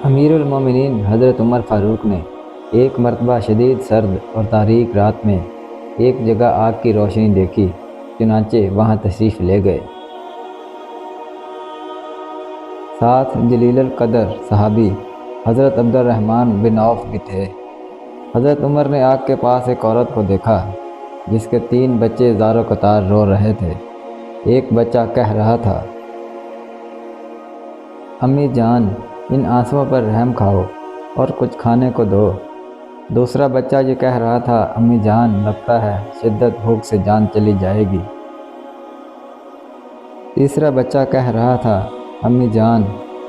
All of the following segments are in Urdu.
امیر المومنین حضرت عمر فاروق نے ایک مرتبہ شدید سرد اور تاریک رات میں ایک جگہ آگ کی روشنی دیکھی، چنانچہ وہاں تشریف لے گئے۔ ساتھ جلیل القدر صحابی حضرت عبد الرحمن بن عوف بھی تھے۔ حضرت عمر نے آگ کے پاس ایک عورت کو دیکھا جس کے 3 بچے زار و قطار رو رہے تھے۔ ایک بچہ کہہ رہا تھا، امی جان، ان آنسوؤں پر رحم کھاؤ اور کچھ کھانے کو دو۔ دوسرا بچہ یہ کہہ رہا تھا، امی جان، لگتا ہے شدت بھوک سے جان چلی جائے گی۔ تیسرا بچہ کہہ رہا تھا، امی جان،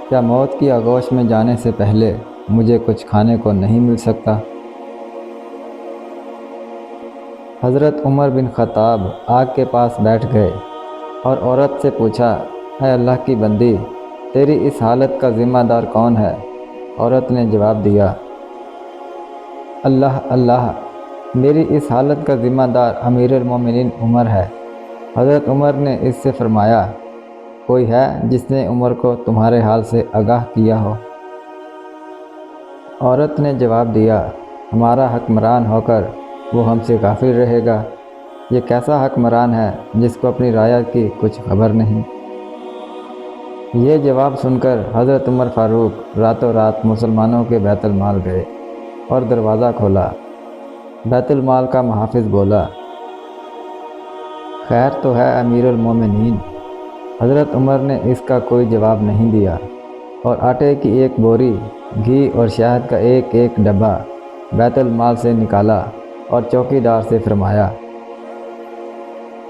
کیا موت کی آغوش میں جانے سے پہلے مجھے کچھ کھانے کو نہیں مل سکتا؟ حضرت عمر بن خطاب آگ کے پاس بیٹھ گئے اور عورت سے پوچھا، اے اللہ کی بندی، تیری اس حالت کا ذمہ دار کون ہے؟ عورت نے جواب دیا، اللہ اللہ، میری اس حالت کا ذمہ دار امیر المومنین عمر ہے۔ حضرت عمر نے اس سے فرمایا، کوئی ہے جس نے عمر کو تمہارے حال سے آگاہ کیا ہو؟ عورت نے جواب دیا، ہمارا حکمران ہو کر وہ ہم سے غافل رہے گا؟ یہ کیسا حکمران ہے جس کو اپنی رعیت کی کچھ خبر نہیں؟ یہ جواب سن کر حضرت عمر فاروق راتوں رات مسلمانوں کے بیت المال گئے اور دروازہ کھولا۔ بیت المال کا محافظ بولا، خیر تو ہے امیر المومنین؟ حضرت عمر نے اس کا کوئی جواب نہیں دیا اور آٹے کی ایک بوری، گھی اور شہد کا ایک ایک ڈبہ بیت المال سے نکالا اور چوکی دار سے فرمایا،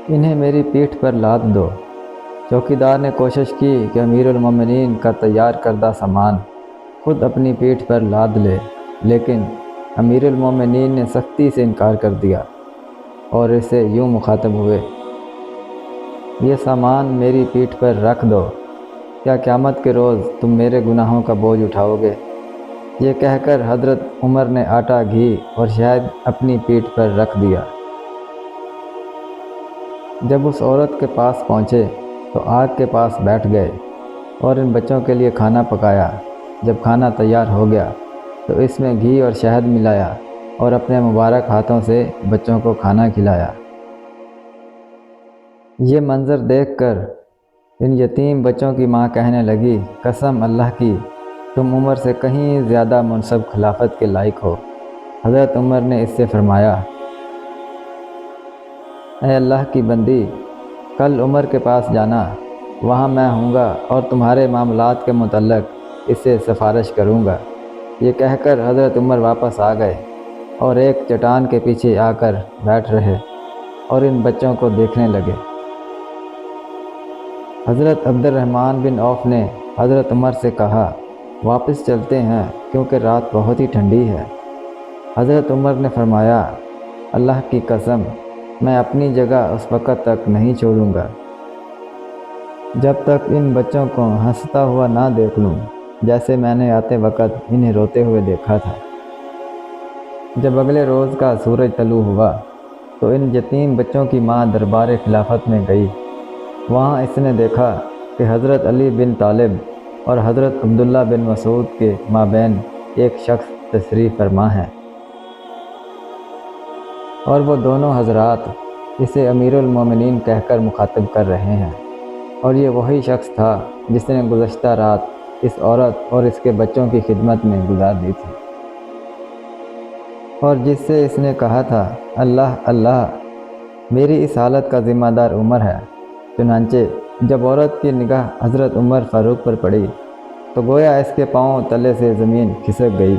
انہیں میری پیٹھ پر لاد دو۔ چوکی دار نے کوشش کی کہ امیر المومنین کا تیار کردہ سامان خود اپنی پیٹھ پر لاد لے، لیکن امیر المومنین نے سختی سے انکار کر دیا اور اس سے یوں مخاطب ہوئے، یہ سامان میری پیٹھ پر رکھ دو، کیا قیامت کے روز تم میرے گناہوں کا بوجھ اٹھاؤ گے؟ یہ کہہ کر حضرت عمر نے آٹا، گھی اور شہد اپنی پیٹھ پر رکھ دیا۔ جب اس عورت کے پاس پہنچے تو آگ کے پاس بیٹھ گئے اور ان بچوں کے لیے کھانا پکایا۔ جب کھانا تیار ہو گیا تو اس میں گھی اور شہد ملایا اور اپنے مبارک ہاتھوں سے بچوں کو کھانا کھلایا۔ یہ منظر دیکھ کر ان یتیم بچوں کی ماں کہنے لگی، قسم اللہ کی، تم عمر سے کہیں زیادہ منصب خلافت کے لائق ہو۔ حضرت عمر نے اس سے فرمایا، اے اللہ کی بندی، کل عمر کے پاس جانا، وہاں میں ہوں گا اور تمہارے معاملات کے متعلق اس سے سفارش کروں گا۔ یہ کہہ کر حضرت عمر واپس آ گئے اور ایک چٹان کے پیچھے آ کر بیٹھ رہے اور ان بچوں کو دیکھنے لگے۔ حضرت عبد الرحمن بن عوف نے حضرت عمر سے کہا، واپس چلتے ہیں کیونکہ رات بہت ہی ٹھنڈی ہے۔ حضرت عمر نے فرمایا، اللہ کی قسم، میں اپنی جگہ اس وقت تک نہیں چھوڑوں گا جب تک ان بچوں کو ہنستا ہوا نہ دیکھ لوں جیسے میں نے آتے وقت انہیں روتے ہوئے دیکھا تھا۔ جب اگلے روز کا سورج طلوع ہوا تو ان یتیم بچوں کی ماں دربار خلافت میں گئی۔ وہاں اس نے دیکھا کہ حضرت علی بن طالب اور حضرت عبداللہ بن مسعود کے مابین ایک شخص تشریف فرما ہے اور وہ دونوں حضرات اسے امیر المومنین کہہ کر مخاطب کر رہے ہیں، اور یہ وہی شخص تھا جس نے گزشتہ رات اس عورت اور اس کے بچوں کی خدمت میں گزار دی تھی اور جس سے اس نے کہا تھا، اللہ اللہ، میری اس حالت کا ذمہ دار عمر ہے۔ چنانچہ جب عورت کی نگاہ حضرت عمر فاروق پر پڑی تو گویا اس کے پاؤں تلے سے زمین کھسک گئی۔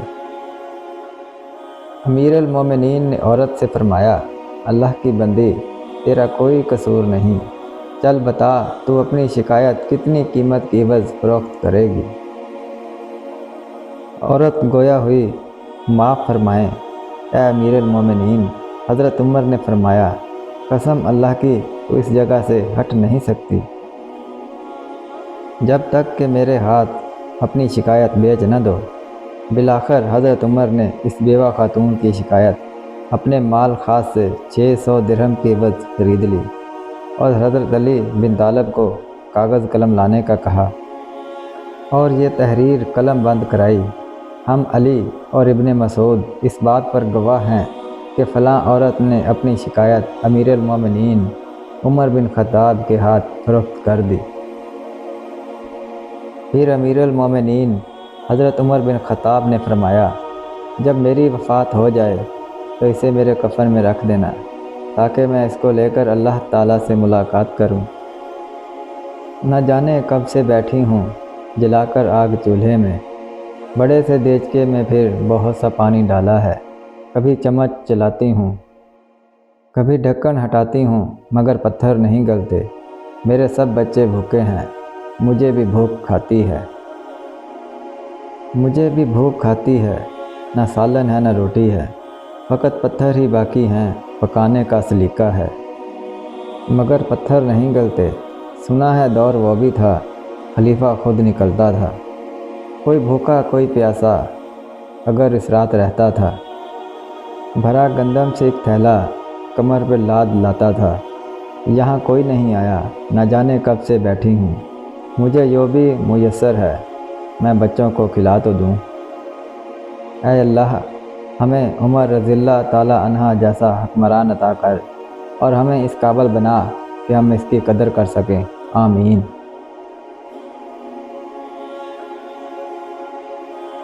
امیر المومنین نے عورت سے فرمایا، اللہ کی بندی، تیرا کوئی قصور نہیں، چل بتا، تو اپنی شکایت کتنی قیمت کی عوض فروخت کرے گی؟ عورت گویا ہوئی، معاف فرمائیں اے امیر المومنین۔ حضرت عمر نے فرمایا، قسم اللہ کی، تو اس جگہ سے ہٹ نہیں سکتی جب تک کہ میرے ہاتھ اپنی شکایت بیچ نہ دو۔ بالآخر حضرت عمر نے اس بیوہ خاتون کی شکایت اپنے مال خاص سے 600 درہم کی عوض خرید لی اور حضرت علی بن طالب کو کاغذ قلم لانے کا کہا۔ اور یہ تحریر قلم بند کرائی۔ ہم علی اور ابن مسعود اس بات پر گواہ ہیں کہ فلاں عورت نے اپنی شکایت امیر المومنین عمر بن خطاب کے ہاتھ فروخت کر دی۔ پھر امیر المومنین حضرت عمر بن خطاب نے فرمایا، جب میری وفات ہو جائے تو اسے میرے کفن میں رکھ دینا تاکہ میں اس کو لے کر اللہ تعالیٰ سے ملاقات کروں۔ نہ جانے کب سے بیٹھی ہوں جلا کر آگ چولہے میں، بڑے سے دیچکے میں پھر بہت سا پانی ڈالا ہے، کبھی چمچ چلاتی ہوں، کبھی ڈھکن ہٹاتی ہوں، مگر پتھر نہیں گلتے۔ میرے سب بچے بھوکے ہیں، مجھے بھی بھوک کھاتی ہے، نہ سالن ہے نہ روٹی ہے، فقط پتھر ہی باقی ہیں، پکانے کا سلیقہ ہے، مگر پتھر نہیں گلتے۔ سنا ہے دور وہ بھی تھا، خلیفہ خود نکلتا تھا، کوئی بھوکا کوئی پیاسا، اگر اس رات رہتا تھا، بھرا گندم سے ایک تھیلا کمر پہ لاد لاتا تھا۔ یہاں کوئی نہیں آیا، نہ جانے کب سے بیٹھی ہوں، مجھے یوں بھی میسر ہے، میں بچوں کو کھلا تو دوں۔ اے اللہ، ہمیں عمر رضی اللہ تعالیٰ عنہ جیسا حکمران عطا کر اور ہمیں اس قابل بنا کہ ہم اس کی قدر کر سکیں، آمین۔